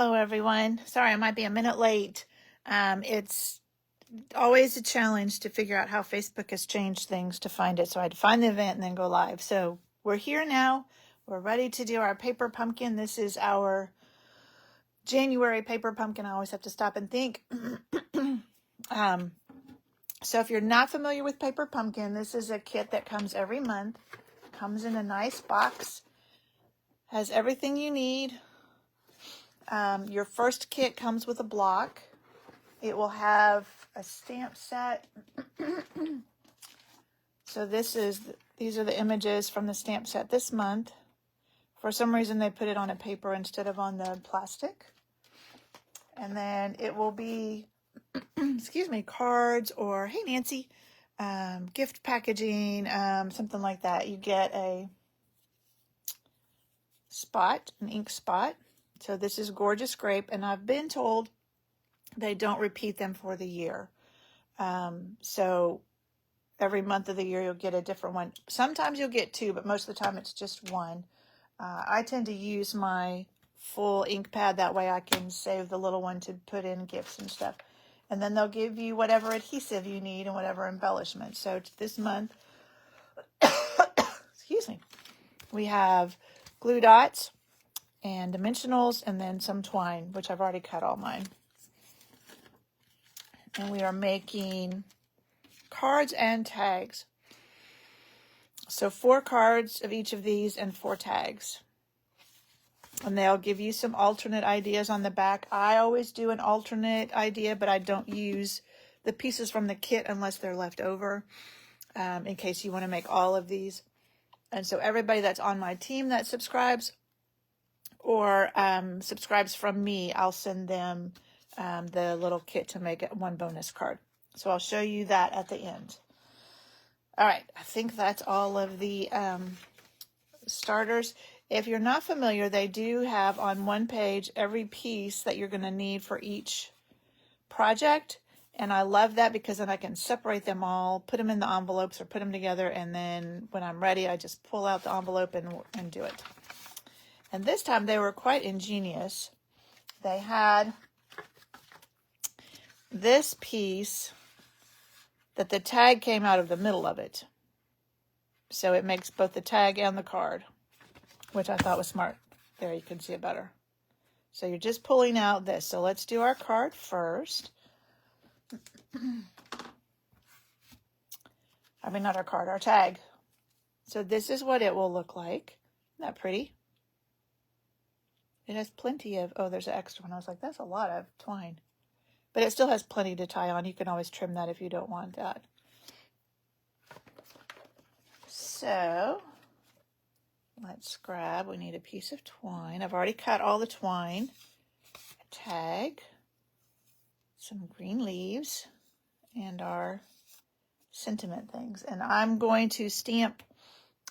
Hello, everyone. Sorry, I might be a minute late. It's always a challenge to figure out how Facebook has changed things to find it. So I had to find the event and then go live. So we're here now. We're ready to do our paper pumpkin. This is our January paper pumpkin. I always have to stop and think. So if you're not familiar with paper pumpkin, this is a kit that comes every month. Comes in a nice box. Has everything you need. Your first kit comes with a block. It will have a stamp set. So these are the images from the stamp set this month. For some reason they put it on a paper instead of on the plastic. And then it will be, excuse me, cards or, hey Nancy, gift packaging, something like that. You get a spot, an ink spot. So this is Gorgeous Grape, and I've been told they don't repeat them for the year. So every month of the year you'll get a different one. Sometimes you'll get two, but most of the time it's just one. I tend to use my full ink pad. That way I can save the little one to put in gifts and stuff. And then they'll give you whatever adhesive you need and whatever embellishment. So this month, excuse me, we have glue dots and dimensionals and then some twine, which I've already cut all mine. And we are making cards and tags. So 4 cards of each of these and 4 tags. And they'll give you some alternate ideas on the back. I always do an alternate idea, but I don't use the pieces from the kit unless they're left over, in case you want to make all of these. And so everybody that's on my team that subscribes or subscribes from me, I'll send them the little kit to make one bonus card. So I'll show you that at the end. All right, I think that's all of the starters. If you're not familiar, they do have on one page every piece that you're going to need for each project. And I love that because then I can separate them all, put them in the envelopes or put them together. And then when I'm ready, I just pull out the envelope and do it. And this time they were quite ingenious. They had this piece that the tag came out of the middle of it. So it makes both the tag and the card, which I thought was smart. There, you can see it better. So you're just pulling out this. So let's do our card first. I mean, not our card, our tag. So this is what it will look like. Isn't that pretty? It has plenty of, oh, there's an extra one. I was like, that's a lot of twine. But it still has plenty to tie on. You can always trim that if you don't want that. So let's grab, we need a piece of twine. I've already cut all the twine. A tag, some green leaves, and our sentiment things. And I'm going to stamp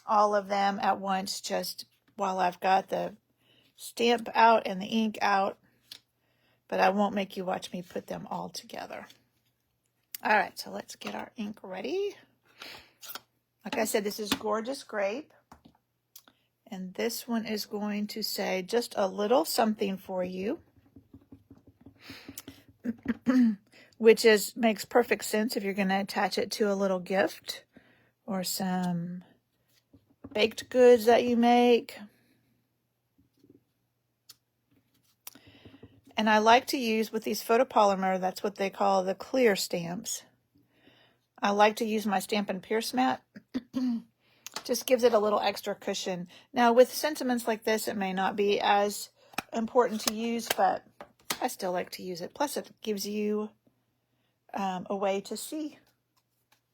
all of them at once just while I've got the stamp out and the ink out. But I won't make you watch me put them all together. All right, so let's get our ink ready. Like I said, this is Gorgeous Grape. And this one is going to say just a little something for you. Which makes perfect sense if you're going to attach it to a little gift. Or some baked goods that you make. And I like to use with these photopolymer, that's what they call the clear stamps. I like to use my Stampin' Pierce mat. Just gives it a little extra cushion. Now with sentiments like this, it may not be as important to use, but I still like to use it. Plus it gives you a way to see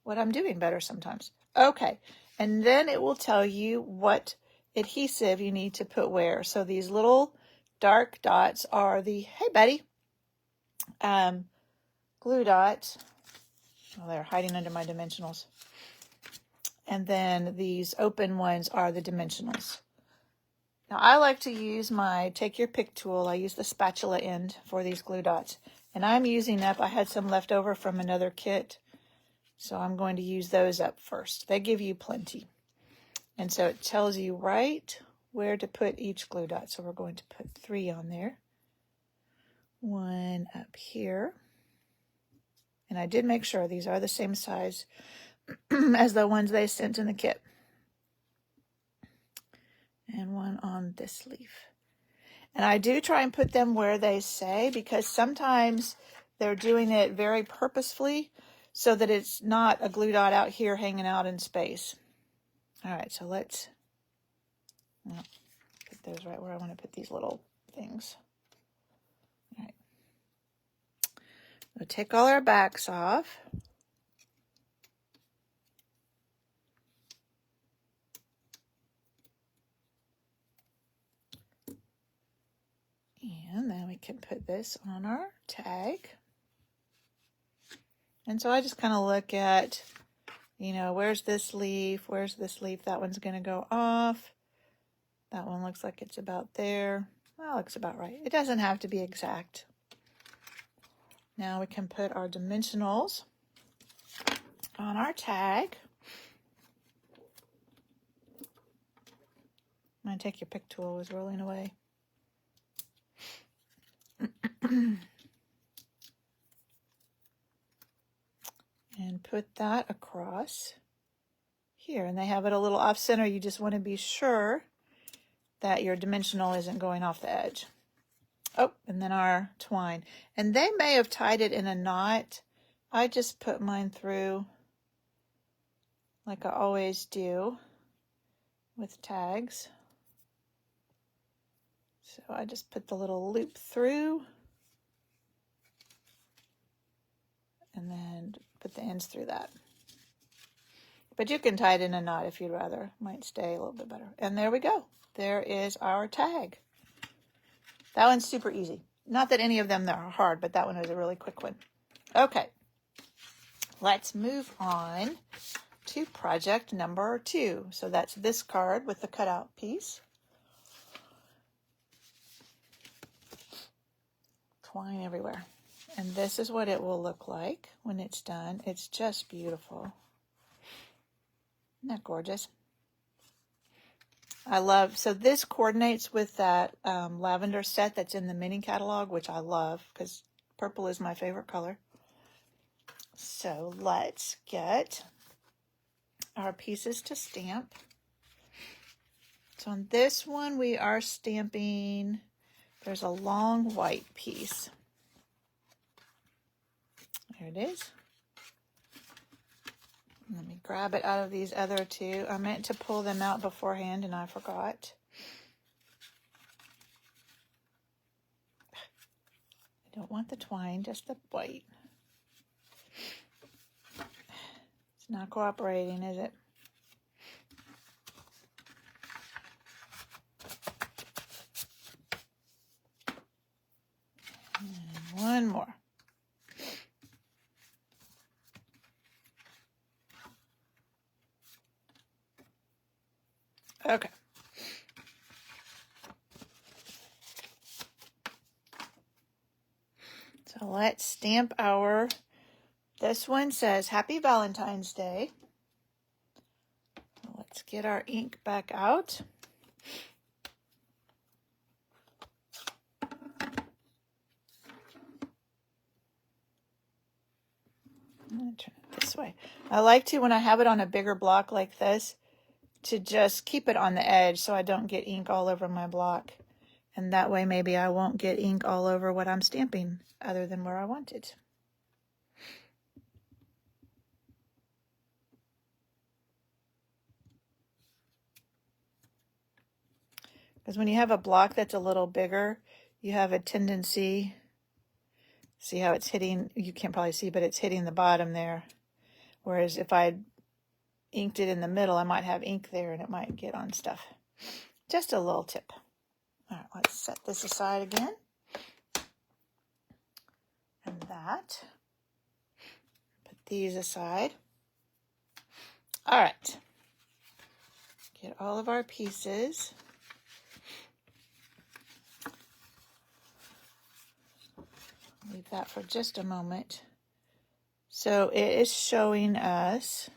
what I'm doing better sometimes. Okay, and then it will tell you what adhesive you need to put where. So these little dark dots are the, hey buddy, glue dots. Oh, they're hiding under my dimensionals. And then these open ones are the dimensionals. Now I like to use my take your pick tool. I use the spatula end for these glue dots. And I'm using up, I had some left over from another kit. So I'm going to use those up first. They give you plenty. And so it tells you right where to put each glue dot. So we're going to put 3 on there. one up here. And I did make sure these are the same size as the ones they sent in the kit. And one on this leaf. And I do try and put them where they say, because sometimes they're doing it very purposefully so that it's not a glue dot out here hanging out in space. All right, so let's put those right where I want to put these little things. All right. We'll take all our backs off. And then we can put this on our tag. And so I just kind of look at, you know, where's this leaf? Where's this leaf? That one's going to go off. That one looks like it's about there. That looks about right. It doesn't have to be exact. Now we can put our dimensionals on our tag. I'm going to take your pick tool, it was rolling away. And put that across here. And they have it a little off center. You just want to be sure that your dimensional isn't going off the edge. Oh, and then our twine. And they may have tied it in a knot. I just put mine through like I always do with tags. So I just put the little loop through and then put the ends through that. But you can tie it in a knot if you'd rather. Might stay a little bit better. And there we go. There is our tag. That one's super easy. Not that any of them are hard, but that one was a really quick one. Okay. Let's move on to project number 2. So that's this card with the cutout piece. Twine everywhere. And this is what it will look like when it's done. It's just beautiful. Isn't that gorgeous? I love, so this coordinates with that lavender set that's in the mini catalog, which I love because purple is my favorite color. So let's get our pieces to stamp. So on this one, we are stamping, there's a long white piece. There it is. Let me grab it out of these other two. I meant to pull them out beforehand and I forgot. I don't want the twine, just the white. It's not cooperating, is it? And one more. Okay. So let's stamp our, this one says Happy Valentine's Day. Let's get our ink back out. I'm going to turn it this way. I like to, when I have it on a bigger block like this, to just keep it on the edge so I don't get ink all over my block. And that way maybe I won't get ink all over what I'm stamping other than where I want it. Because when you have a block that's a little bigger, you have a tendency, see how it's hitting, you can't probably see, but it's hitting the bottom there. Whereas if I inked it in the middle, I might have ink there and it might get on stuff. Just a little tip. All right, let's set this aside again. And that. Put these aside. All right. Get all of our pieces. Leave that for just a moment. So it is showing us,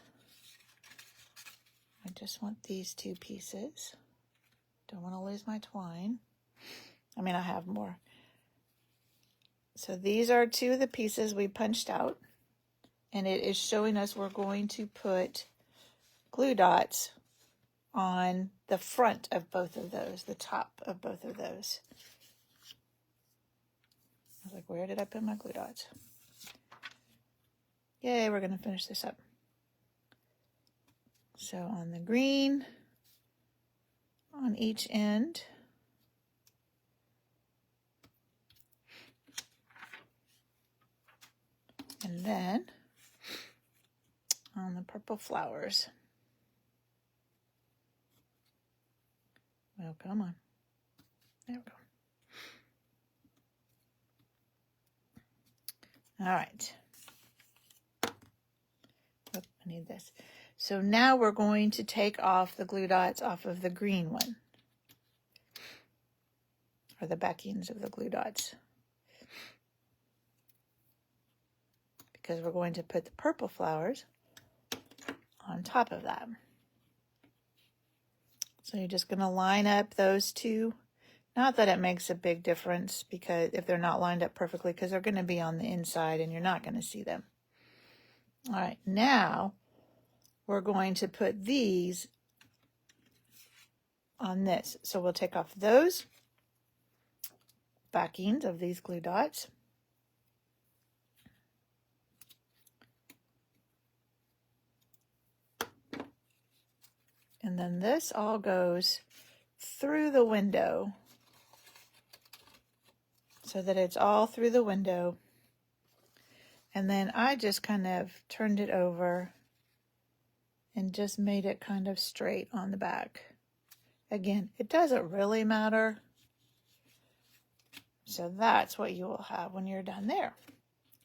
I just want these two pieces. Don't want to lose my twine. I mean, I have more. So these are two of the pieces we punched out, and it is showing us we're going to put glue dots on the front of both of those, the top of both of those. I was like, where did I put my glue dots? Yay, we're going to finish this up. So on the green, on each end, and then on the purple flowers. Well, come on. There we go. All right. Oop, I need this. So now we're going to take off the glue dots off of the green one, or the backings of the glue dots, because we're going to put the purple flowers on top of that. So you're just going to line up those two. Not that it makes a big difference, because if they're not lined up perfectly, because they're going to be on the inside and you're not going to see them. All right, now we're going to put these on this. So we'll take off those backings of these glue dots. And then this all goes through the window so that it's all through the window. And then I just kind of turned it over and just made it kind of straight on the back. Again, it doesn't really matter. So that's what you will have when you're done there.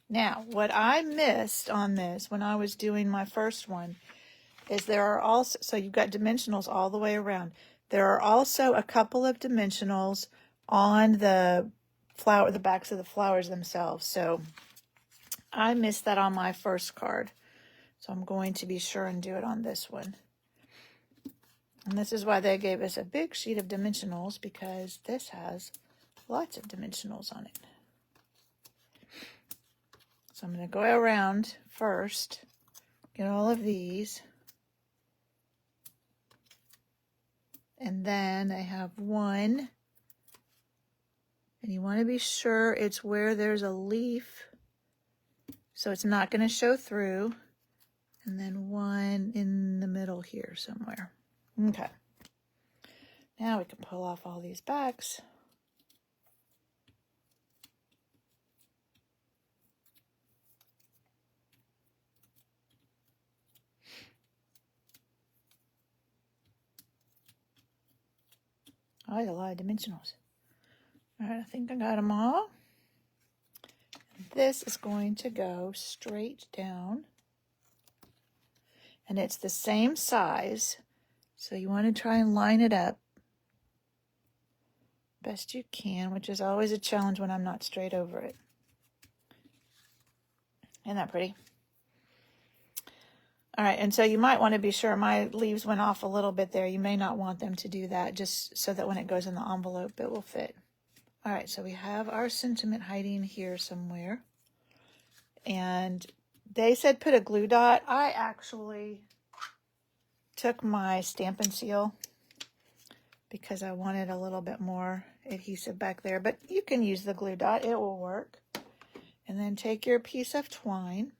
Now, what I missed on this when I was doing my first one is there are also, so you've got dimensionals all the way around. There are also a couple of dimensionals on the flower, the backs of the flowers themselves. So I missed that on my first card. So I'm going to be sure and do it on this one. And this is why they gave us a big sheet of dimensionals, because this has lots of dimensionals on it. So I'm going to go around first, get all of these. And then I have one. And you want to be sure it's where there's a leaf, so it's not going to show through. And then one in the middle here somewhere. Okay. Now we can pull off all these backs. Oh, I had a lot of dimensionals. All right, I think I got them all. This is going to go straight down. And it's the same size, so you want to try and line it up best you can, which is always a challenge when I'm not straight over it. Isn't that pretty? All right, and so you might want to be sure. My leaves went off a little bit there. You may not want them to do that, just so that when it goes in the envelope, it will fit. All right, so we have our sentiment hiding here somewhere. And they said put a glue dot. I actually took my Stampin' Seal because I wanted a little bit more adhesive back there. But you can use the glue dot. It will work. And then take your piece of twine.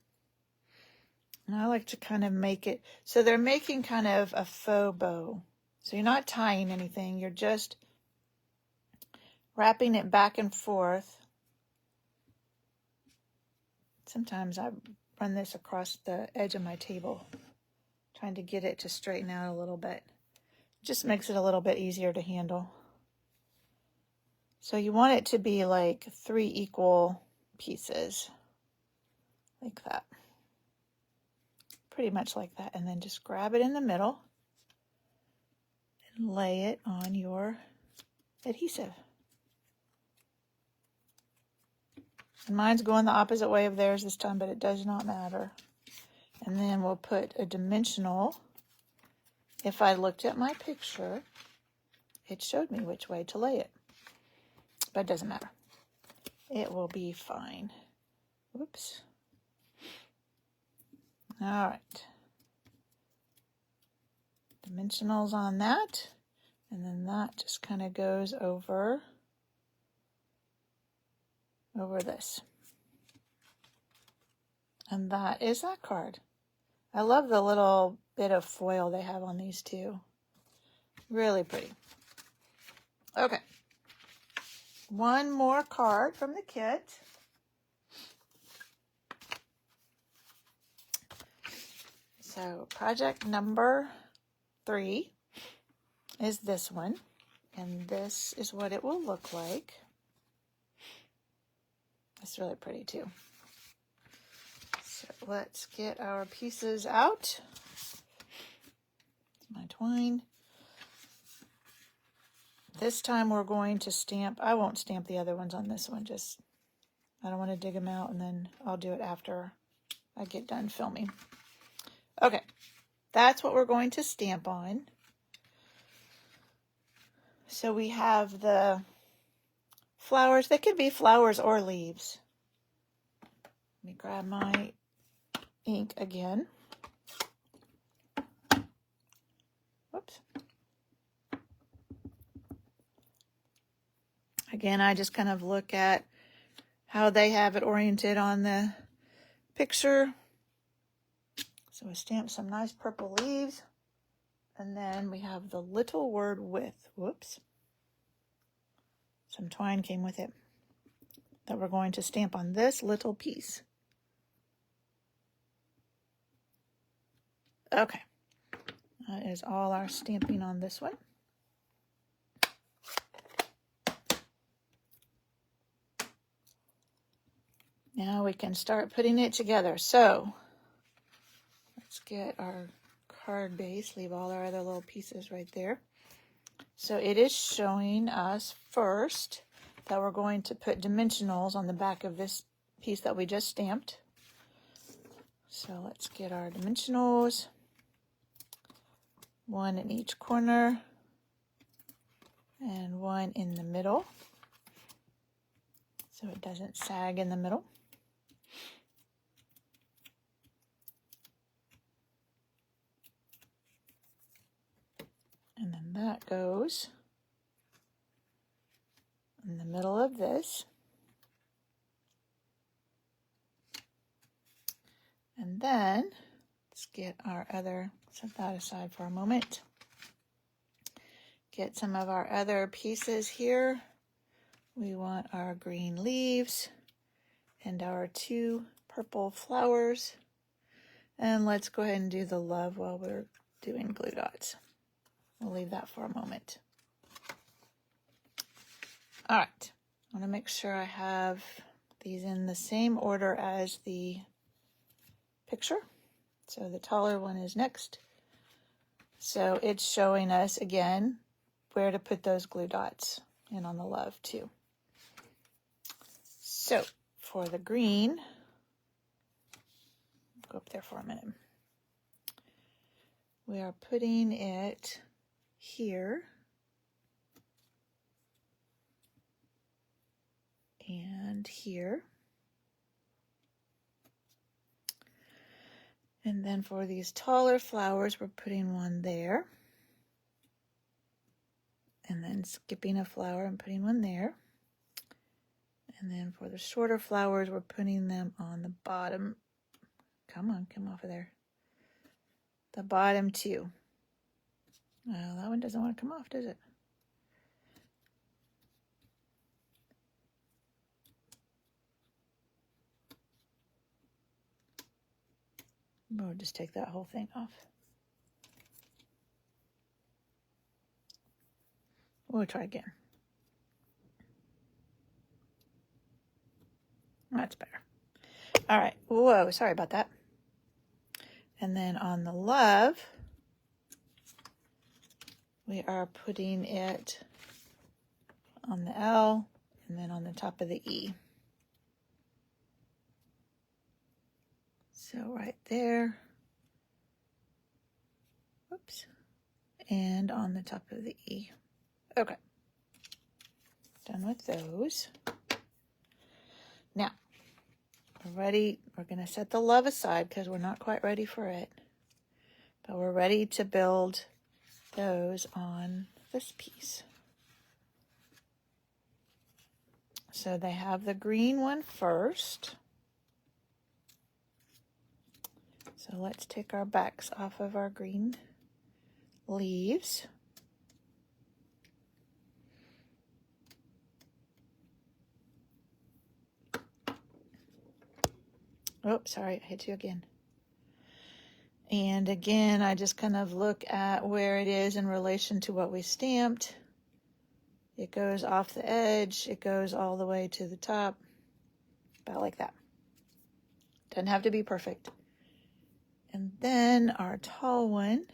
And I like to kind of make it, so they're making kind of a faux bow. So you're not tying anything, you're just wrapping it back and forth. Sometimes I run this across the edge of my table, trying to get it to straighten out a little bit. Just makes it a little bit easier to handle. So you want it to be like 3 equal pieces, like that. Pretty much like that, and then just grab it in the middle and lay it on your adhesive. And mine's going the opposite way of theirs this time, but it does not matter. And then we'll put a dimensional. If I looked at my picture, it showed me which way to lay it, but it doesn't matter. It will be fine. Whoops. All right. Dimensionals on that. And then that just kind of goes over this. And that is that card. I love the little bit of foil they have on these two. Really pretty. Okay. One more card from the kit. So project number 3 is this one. And this is what it will look like. It's really pretty too. So let's get our pieces out. My twine. This time we're going to stamp. I won't stamp the other ones on this one. Just, I don't want to dig them out, and then I'll do it after I get done filming. Okay, that's what we're going to stamp on. So we have the flowers. They could be flowers or leaves. Let me grab my ink again. Whoops. Again, I just kind of look at how they have it oriented on the picture. So we stamp some nice purple leaves. And then we have the little word with. Whoops. Some twine came with it that we're going to stamp on this little piece. Okay. That is all our stamping on this one. Now we can start putting it together. So let's get our card base, leave all our other little pieces right there. So it is showing us first that we're going to put dimensionals on the back of this piece that we just stamped. So let's get our dimensionals. One in each corner and one in the middle, so it doesn't sag in the middle. And then that goes in the middle of this. And then let's get our other, set that aside for a moment. Get some of our other pieces here. We want our green leaves and our 2 purple flowers. And let's go ahead and do the love while we're doing glue dots. We'll leave that for a moment. All right, I want to make sure I have these in the same order as the picture. So the taller one is next. So it's showing us again where to put those glue dots and on the love too. So for the green, go up there for a minute. We are putting it here and here. And then for these taller flowers, we're putting one there. And then skipping a flower and putting one there. And then for the shorter flowers, we're putting them on the bottom. Come on, come off of there. The bottom 2. Well, that one doesn't want to come off, does it? We'll just take that whole thing off. We'll try again. That's better. All right. Whoa, sorry about that. And then on the love, we are putting it on the L and then on the top of the E. So right there. Whoops. And on the top of the E. Okay. Done with those. Now, we're ready. We're going to set the love aside because we're not quite ready for it. But we're ready to build those on this piece. So they have the green one first. So let's take our backs off of our green leaves. Oh, sorry, I hit you again. And again, I just kind of look at where it is in relation to what we stamped. It goes off the edge, it goes all the way to the top, about like that. Doesn't have to be perfect. And then our tall one,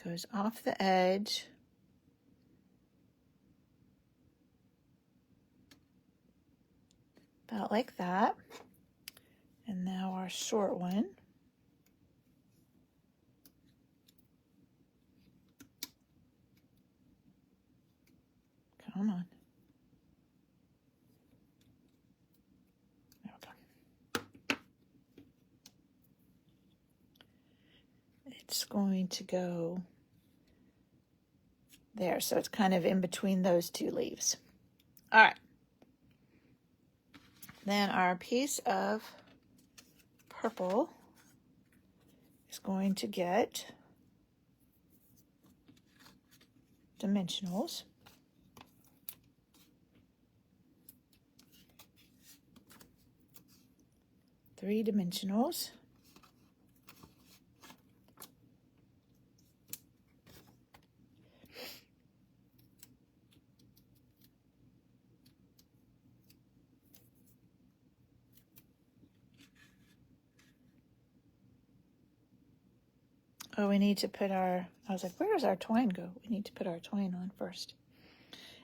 goes off the edge. About like that. And now our short one. Come on. There we go. It's going to go there. So it's kind of in between those two leaves. All right. Then our piece of purple is going to get dimensionals. Three dimensionals. Oh, we need to put our, I was like, where does our twine go? We need to put our twine on first.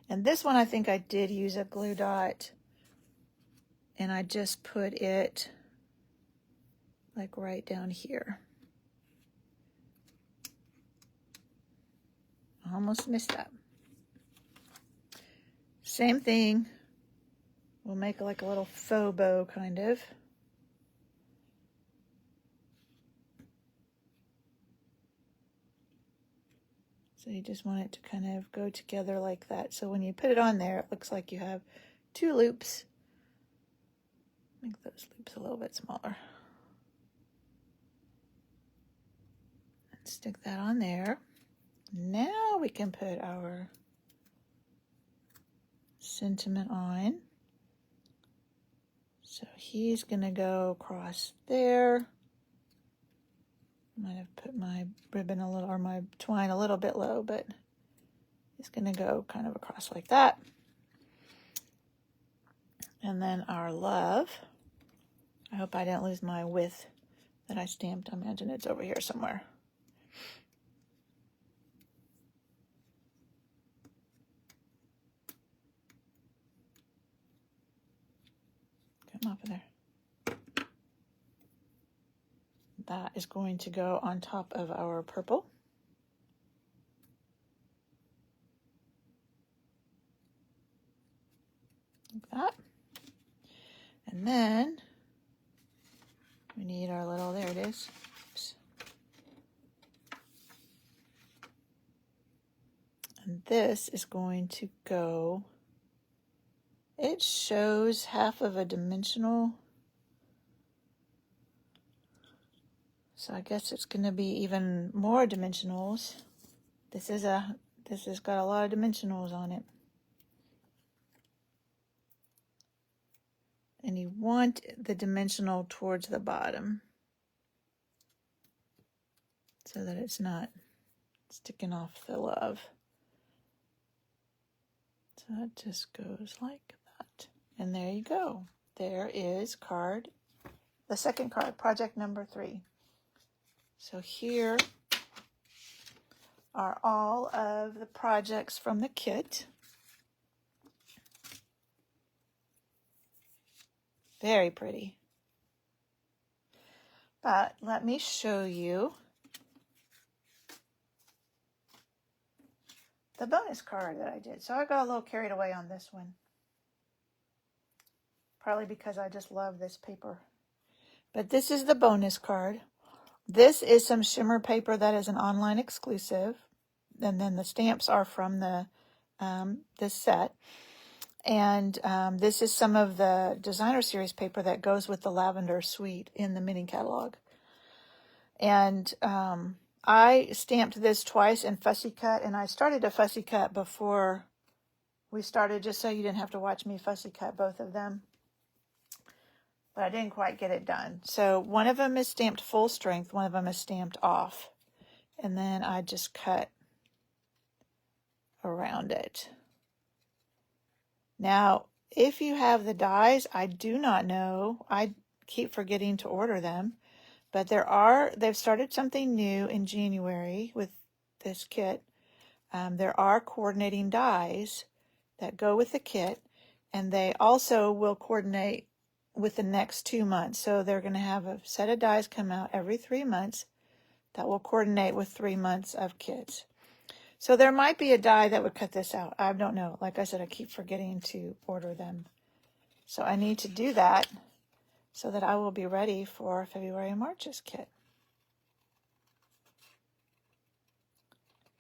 And this one, I think I did use a glue dot, and I just put it like right down here. I almost missed that. Same thing. We'll make like a little faux bow kind of. So you just want it to kind of go together like that. So when you put it on there, it looks like you have two loops. Make those loops a little bit smaller. And stick that on there. Now we can put our sentiment on. So he's gonna go across there. Might have put my ribbon a little, or my twine a little bit low, but it's gonna go kind of across like that. And then our love. I hope I didn't lose my width that I stamped. I imagine it's over here somewhere. Come off of there. That is going to go on top of our purple. Like that. And then we need our little, there it is. Oops. And this is going to go, it shows half of a dimensional. So I guess it's going to be even more dimensionals. This has got a lot of dimensionals on it. And you want the dimensional towards the bottom so that it's not sticking off the love. So that just goes like that. And there you go. There is card, the second card, project number 3. So here are all of the projects from the kit. Very pretty. But let me show you the bonus card that I did. So I got a little carried away on this one. Probably because I just love this paper. But this is the bonus card. This is some shimmer paper that is an online exclusive. And then the stamps are from this set. And this is some of the designer series paper that goes with the lavender suite in the mini catalog. And I stamped this twice in fussy cut, and I started a fussy cut before we started, just so you didn't have to watch me fussy cut both of them. But I didn't quite get it done. So one of them is stamped full strength, one of them is stamped off. And then I just cut around it. Now, if you have the dies, I do not know. I keep forgetting to order them. But they've started something new in January with this kit. There are coordinating dies that go with the kit, and they also will coordinate with the next 2 months. So they're going to have a set of dies come out every 3 months that will coordinate with 3 months of kits. So there might be a die that would cut this out. I don't know. Like I said, I keep forgetting to order them. So I need to do that so that I will be ready for February and March's kit.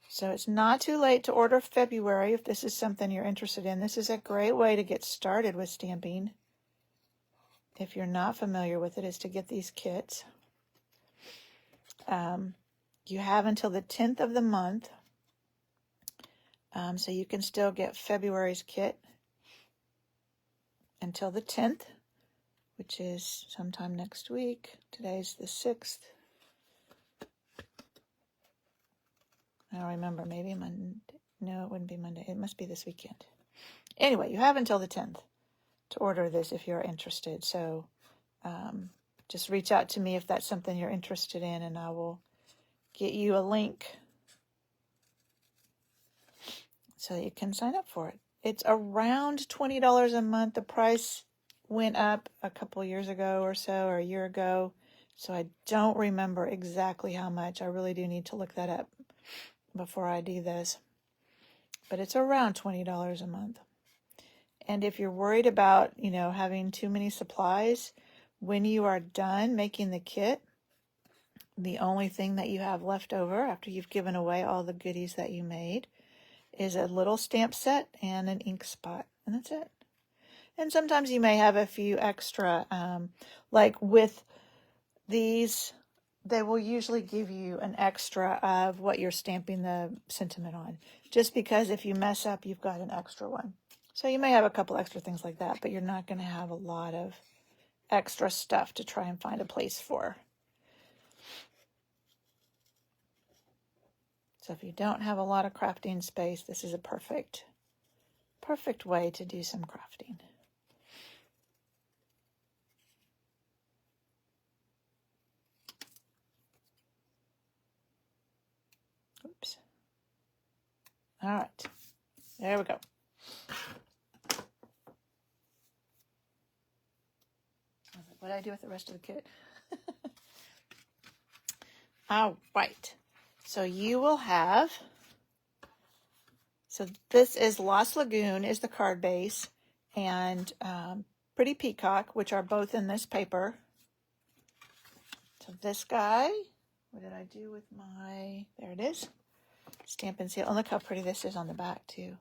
So it's not too late to order February if this is something you're interested in. This is a great way to get started with stamping. If you're not familiar with it, is to get these kits. You have until the 10th of the month. So you can still get February's kit until the 10th, which is sometime next week. Today's the 6th. I don't remember, maybe Monday. No, it wouldn't be Monday. It must be this weekend. Anyway, you have until the 10th to order this if you're interested. So just reach out to me if that's something you're interested in, and I will get you a link so that you can sign up for it. It's around $20 a month. The price went up a couple years ago or so, or a year ago. So I don't remember exactly how much. I really do need to look that up before I do this. But it's around $20 a month. And if you're worried about, having too many supplies, when you are done making the kit, the only thing that you have left over after you've given away all the goodies that you made is a little stamp set and an ink spot. And that's it. And sometimes you may have a few extra, like with these, they will usually give you an extra of what you're stamping the sentiment on. Just because if you mess up, you've got an extra one. So you may have a couple extra things like that, but you're not going to have a lot of extra stuff to try and find a place for. So if you don't have a lot of crafting space, this is a perfect way to do some crafting. Oops. All right. There we go. What did I do with the rest of the kit? All right. So you will have, so this is Lost Lagoon is the card base, and Pretty Peacock, which are both in this paper. So this guy, what did I do with my, there it is, Stamp and Seal. Oh, look how pretty this is on the back too.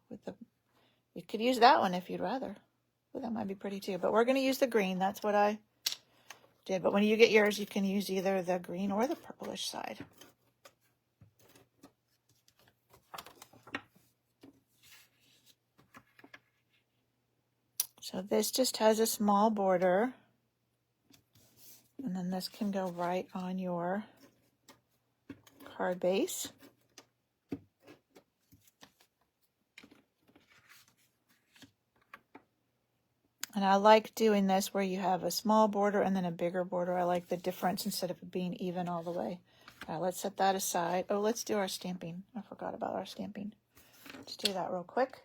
You could use that one if you'd rather. Well, that might be pretty too, but we're going to use the green. That's what I did. But when you get yours, you can use either the green or the purplish side. So this just has a small border, and then this can go right on your card base. And I like doing this where you have a small border and then a bigger border. I like the difference instead of it being even all the way. All right, let's set that aside. Oh, let's do our stamping. I forgot about our stamping. Let's do that real quick.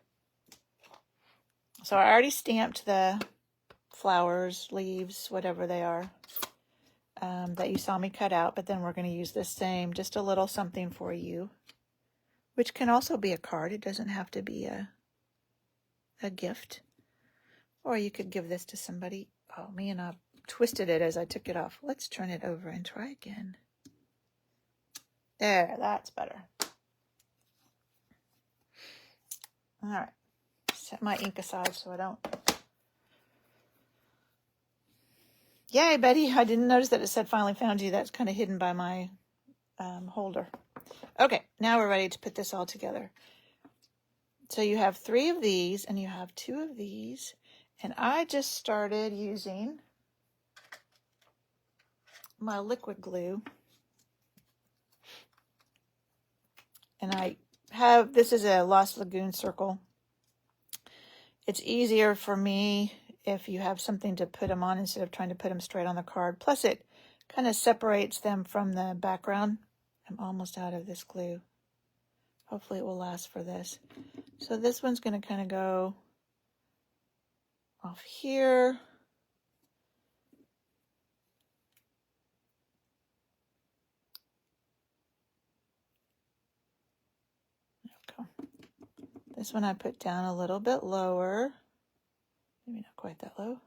So I already stamped the flowers, leaves, whatever they are. that you saw me cut out, but then we're going to use this same, just a little something for you, which can also be a card. It doesn't have to be a gift. Or you could give this to somebody. Oh, man, I twisted it as I took it off. Let's turn it over and try again. There, that's better. All right. Set my ink aside so I don't. Yay, Betty. I didn't notice that it said finally found you. That's kind of hidden by my holder. Okay, now we're ready to put this all together. So you have 3 of these and you have 2 of these. And I just started using my liquid glue. And I have, this is a Lost Lagoon circle. It's easier for me if you have something to put them on instead of trying to put them straight on the card. Plus it kind of separates them from the background. I'm almost out of this glue. Hopefully it will last for this. So this one's going to kind of go off here. Okay. This one I put down a little bit lower. Maybe not quite that low.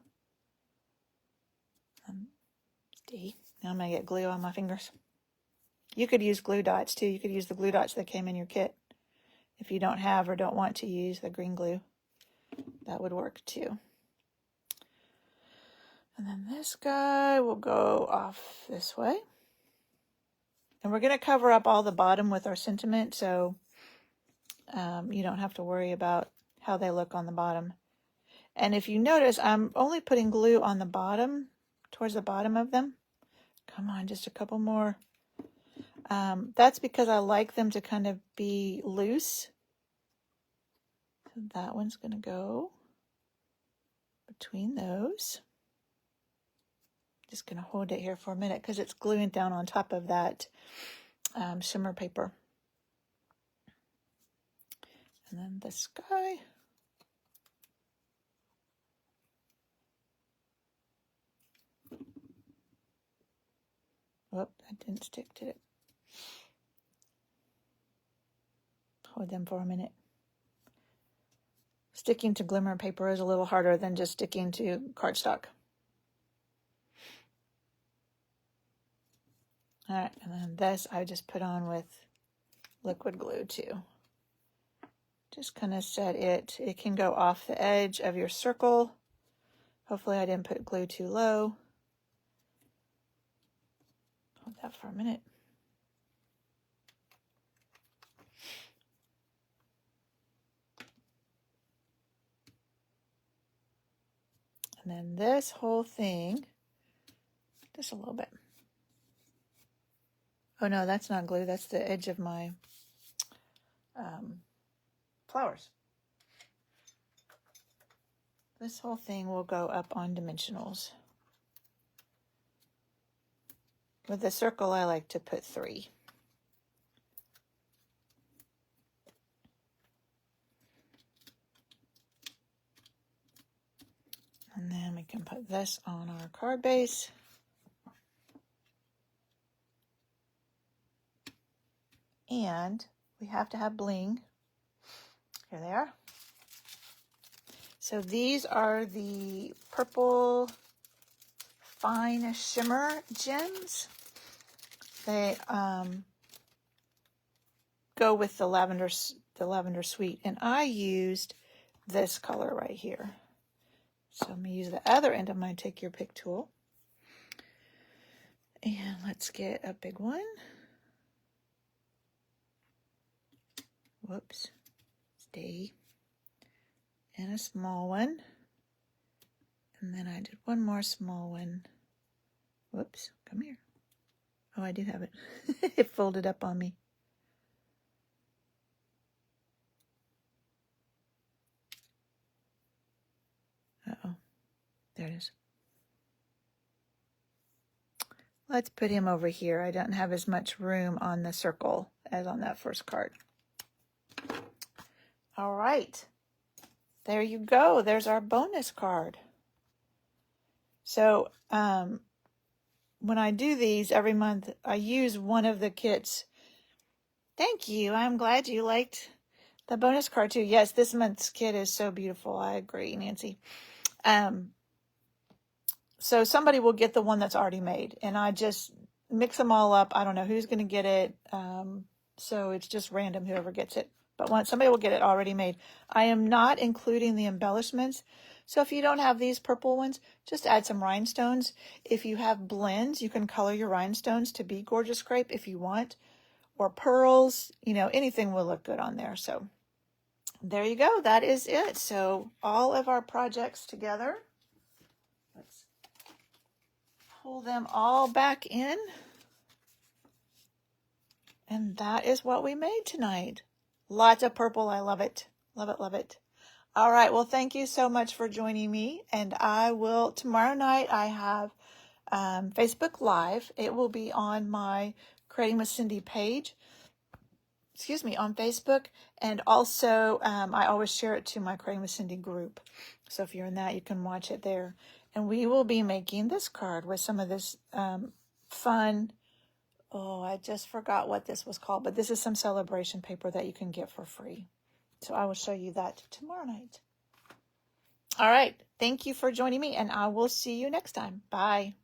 D. Now I'm going to get glue on my fingers. You could use glue dots too. You could use the glue dots that came in your kit. If you don't have or don't want to use the green glue, that would work too. And then this guy will go off this way. And we're going to cover up all the bottom with our sentiment, so you don't have to worry about how they look on the bottom. And if you notice, I'm only putting glue on the bottom, towards the bottom of them. Come on, just a couple more. That's because I like them to kind of be loose. So that one's going to go between those. Just going to hold it here for a minute because it's gluing down on top of that shimmer paper. And then this guy. Whoop, that didn't stick, did it? Hold them for a minute. Sticking to glimmer paper is a little harder than just sticking to cardstock. All right, and then this I just put on with liquid glue too. Just kind of set it. It can go off the edge of your circle. Hopefully I didn't put glue too low. Hold that for a minute. And then this whole thing, just a little bit. Oh no, that's not glue. That's the edge of my flowers. This whole thing will go up on dimensionals. With the circle, I like to put 3. And then we can put this on our card base. And we have to have bling. Here they are. So these are the purple fine shimmer gems. They go with the lavender sweet, and I used this color right here. So I'm gonna use the other end of my take your pick tool, and let's get a big one. Whoops, stay. And a small one. And then I did one more small one. Whoops, come here. Oh, I do have it. It folded up on me. Uh-oh, there it is. Let's put him over here. I don't have as much room on the circle as on that first card. All right. There you go. There's our bonus card. So when I do these every month, I use one of the kits. Thank you. I'm glad you liked the bonus card too. Yes, this month's kit is so beautiful. I agree, Nancy. So somebody will get the one that's already made, and I just mix them all up. I don't know who's going to get it. So it's just random whoever gets it. But somebody will get it already made. I am not including the embellishments. So if you don't have these purple ones, just add some rhinestones. If you have blends, you can color your rhinestones to be Gorgeous Grape if you want. Or pearls, anything will look good on there. So there you go. That is it. So all of our projects together. Let's pull them all back in. And that is what we made tonight. Lots of purple. I love it. Love it, love it. All right. Well, thank you so much for joining me. And tomorrow night I have Facebook Live. It will be on my Creating with Cindy page. On Facebook. And also, I always share it to my Creating with Cindy group. So if you're in that, you can watch it there. And we will be making this card with some of this fun. Oh, I just forgot what this was called, but this is some celebration paper that you can get for free. So I will show you that tomorrow night. All right. Thank you for joining me, and I will see you next time. Bye.